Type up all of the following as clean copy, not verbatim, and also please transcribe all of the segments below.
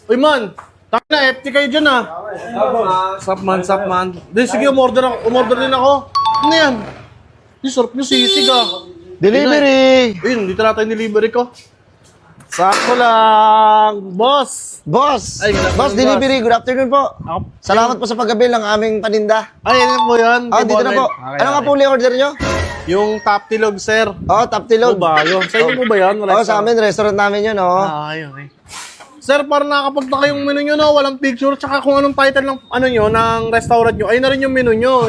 Uy, man. Taka na, FT kayo dyan, ah. Sup, man. Di, sige, umorder din ako. Ano yan? Di, sarap nyo, sisig, ah. Delivery! Ayun, dito natin yung delivery ko. Sakto lang, boss. Boss! Ay, good afternoon, Boss, delivery. Good afternoon po. Salamat po sa paggabil ng aming paninda. Ay, ano po yan? Dito na po. Okay, Ano nga po ulit order nyo? Yung top tilog, sir. Top tilog. Bago. Sa inyo po ba yan? Sa amin, restaurant namin yun, Okay. Sir, parang nakakapagtaka yung menu nyo, no? Walang picture, tsaka kung anong title ng ano nyo, ng restaurant nyo. Ayun na rin yung menu nyo.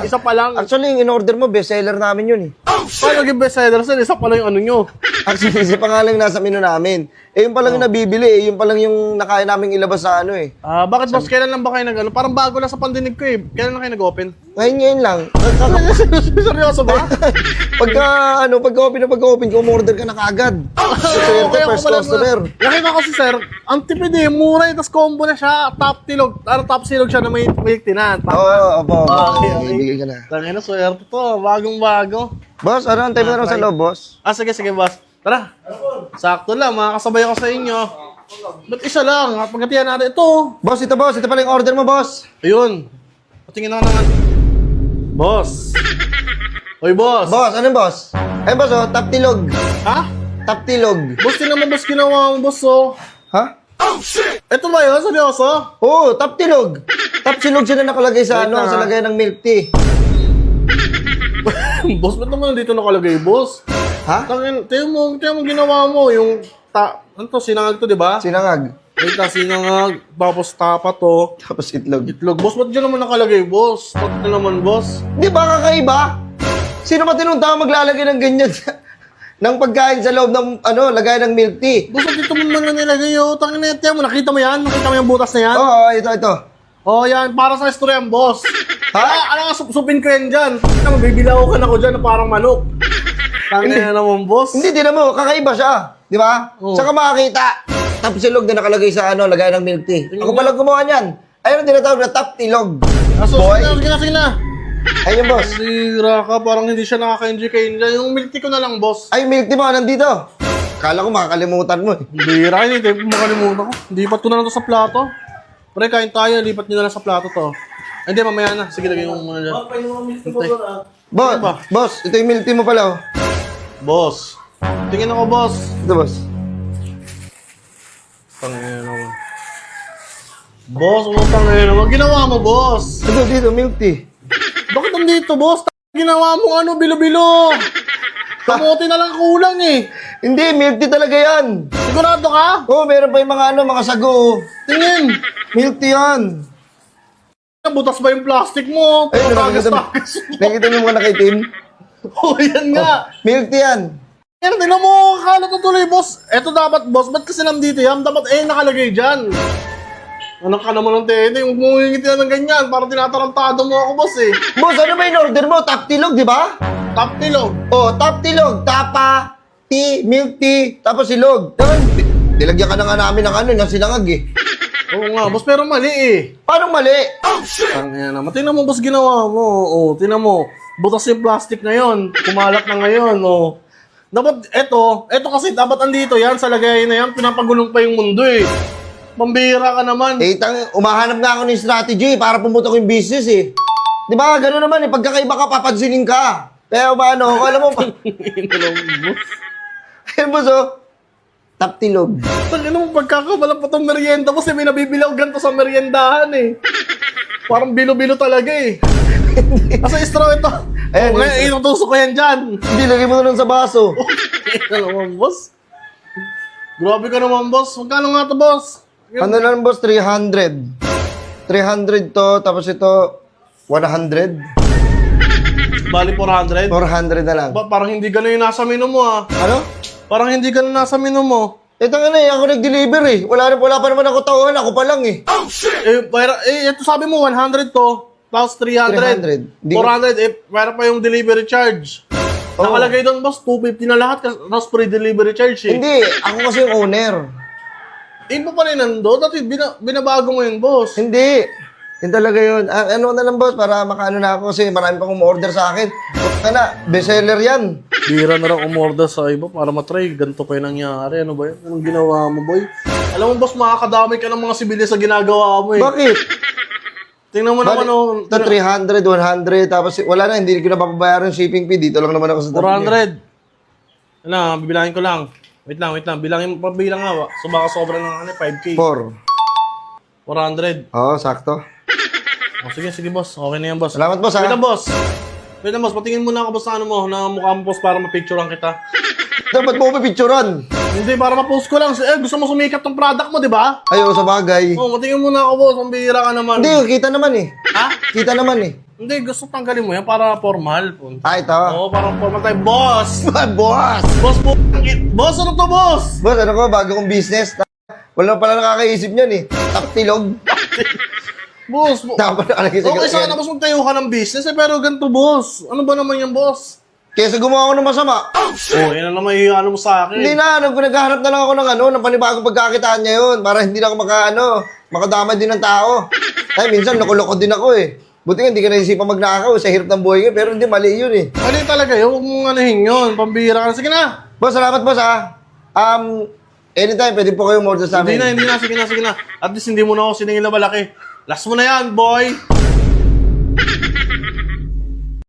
Isa pa lang. Actually, yung in-order mo, bestseller namin yun Paano yung bestseller, sir? Isa pa lang yung ano nyo. Actually, isa pa nga lang nasa menu namin. Yung pa lang yung nabibili, yung pa lang yung nakaya naming ilabas sa Bakit boss, kailan lang ba kayo nag-ano? Parang bago lang sa pandinig ko eh. Kailan lang kayo nag-open? Ngayon lang. Seryoso ba? pagka-open ko, umorder ka na kaagad. Swerte, first customer. Nakita ko si sir, ang tipid eh, mura tapos combo na siya, top tilog, top silog siya na may tinan. Opo. Okay. Ibigay ka na. Tangina, swerte to, bagong-bago. Boss, ano ang time na rin sa loob, boss? Sige, boss. Tara. Sakto lang, makakasabay ako sa inyo. Ba't isa lang? Pagkatiyan natin ito. Boss, ito pala yung order mo, boss. Ayun. Patingin ako naman. Boss. Oy, boss. Boss, ano boss? Ay, boss, top tilog. Ha? Top tilog. Boss, naman boss ginawa mo, boss, oh. Ha? Ito ba yun? Seryoso? Oo, top tilog. Top tilog siya na nakalagay sa sa lagay ng milk tea. Boss, ba't naman dito nakalagay, boss? Ha? Tingnan mo ginawa mo, yung ano to, sinangag to, di ba? Sinangag. Wait na, sinangag, tapos tapa to. Tapos itlog. Itlog. Boss, ba't dyan naman nakalagay, boss? Ba't na naman, boss? Di ba kakaiba? Sino ba tinunta maglalagay ng ganyan ng pagkain sa loob ng lagay ng milk tea? Boss, dito mo naman na nilagay yung tangin na yan. Nakita mo yan? Nakita mo yung butas na yan? Oo, ito. Oh, yan. Para sa istorya yan, boss. Ha? Ano nga, supin ko yan dyan. Mabibilaw ka na ko dyan na parang manok. Tangin na naman, boss. Hindi, din mo, kakaiba siya. Di ba? Oo. Saka makakita. Top silog na nakalagay sa lagay ng milk tea. Ako pala gumawa niyan. Ayun ang tinatawag na top tilog. Boy. Sige na. Ayun, boss. Sira ka, parang hindi siya nakaka-enjoy kayo dyan. Yung milk tea ko na lang, boss. Ay, milk tea mo, nandito. Kala ko makakalimutan mo. Bira, hindi tayo makalimutan ko. Lipat ko na lang to sa plato. Pre, kain tayo. Lipat nyo na lang sa plato to. Ay, hindi, mamaya na. Sige, lagay mo muna dyan. Boss, ito yung milk tea mo pala. Boss. Tingin ako, boss. Ito, boss. Tangin naman. Boss, tangin naman. Ginawa mo, boss. Ito, dito, milk tea. Bakit nandito, boss? Ginawa mo bilo-bilo. Kamote na lang kulang eh. Hindi, milk tea talaga yan. Sigurado ka? Oo, meron pa yung mga sago. Tingin. Milk tea yan. Butas ba yung plastic mo? Ay, nakikita mo mga nakaitim? Oh, yan nga. Milk tea yan. Yan, tingnan mo. Kala to tuloy, boss. Eto dapat, boss. Ba't kasi nandito yan? Dapat, nakalagay dyan. Anak ka naman ng tete. Yung mungingiti na ng ganyan. Parang tinatarantado mo ako, boss eh. Boss, ano ba yung order mo? Top tilog, di ba? Top tilog. Oh, top tilog. Tapa, tea, milk tea, tapos silog. Nilagyan ka na nga namin ng sinangag eh. Oo nga, boss. Pero mali eh. Paano mali? Tangina naman. Tingnan mo, boss, ginawa mo. Oh, tingnan mo. Butas yung plastic na yon. Kumalat na ngayon, oh. Dapat, eto kasi dapat andito yan sa lagay na yan. Pinapagulong pa yung mundo eh. Pambira ka naman. Umahanap nga ako ng strategy para pumutok yung business eh. Di ba? Gano'n naman eh. Pagkakaiba ka, papansinin ka. Kaya alam mo, ayun boss oh. Top tilog. Tangina mo, pagkakabalang pa itong merienda mo, may nabibilaw ganito sa meriendahan eh. Parang bilo-bilo talaga eh. Asa straw ito? Ayan, Ngayon, itutusok ko yan dyan. Hindi, lagay mo na lang sa baso. Ano naman, boss? Grabe ka naman, boss. Magkano nga to, boss? Ano lang, boss? 300. 300 to, tapos ito, 100. Bali 400? 400 na lang. Parang hindi gano'n yung nasa menu mo ah. Ano? Parang hindi gano'n nasa menu mo. Ito nga na eh, ako nag-deliver eh. Wala pa naman ako tauhan, ako pa lang eh. Ito sabi mo, 100 to. Tapos 300. 300. 400, para pa yung delivery charge. Nakalagay doon, boss, 250 na lahat, tapos free delivery charge eh. Hindi, ako kasi yung owner. Mo pa rin nando, dati binabago mo yun, boss. Hindi. Yun talaga yun. Ano na lang boss, para makaano na ako kasi marami pang umorder sa akin. Puta na, bestseller yan. Bira na lang umorder sa iba para matry. Ganito pa yung nangyari. Ano ba yun? Anong ginawa mo, boy? Alam mo, boss, makakadamay ka ng mga sibilya sa ginagawa mo eh. Bakit? Tingnan mo naman, oh. Ito 300, 100, tapos wala na, hindi ko na papabayaran yung shipping fee. Dito lang naman ako sa tabi niya. 400. Ano, bibilangin ko lang. Wait lang. Pabilang nga. So baka sobra ng 5K. 400. Oo, sakto. Oh, sige, boss. Okay na yan, boss. Salamat, boss, ha? Wait lang, boss. Patingin muna ako, boss, na ano mo, na mukha mo, boss, para mapicturean kita. Dapat mo pipicturan. Hindi, para ma-post ko lang. Gusto mo sumikat tong product mo, di ba? Ayaw, sa bagay. Oh, patingin muna ako, boss. Ang bihira ka naman. Hindi, kita naman eh. Ha? Kita naman eh. Hindi, gusto tanggalin mo yan para formal. Ito. Oo, para formal tayo. Boss! Boss! Boss, ano to, boss? Boss, ano ko, bago kong business. Wala pala nakakaisip niyan eh. Taktilog. Boss, Dapat nakalagay sa okay, sana, boss, magtayo ka ng business pero ganito, boss. Ano ba naman yan, boss? Kesa gumawa ako ng masama. Oh, yan na naman yung ano mo sa akin. Hindi na, naghanap na lang ako ng panibagong pagkakitaan niya yun para hindi na ako makadama din ng tao. Ay, minsan nakuloko din ako eh. Buti nga, hindi ka naisipan magnakaw sa hirap ng buhay ko, pero hindi, mali yun eh. Mali talaga yun, huwag mong anahin yun. Pambira ka na. Sige na. Boss, salamat boss ha. Anytime, pwede po kayong order sa amin. Hindi na. Sige na. At least hindi mo na ako siningil na malaki. Last mo na yan, boy.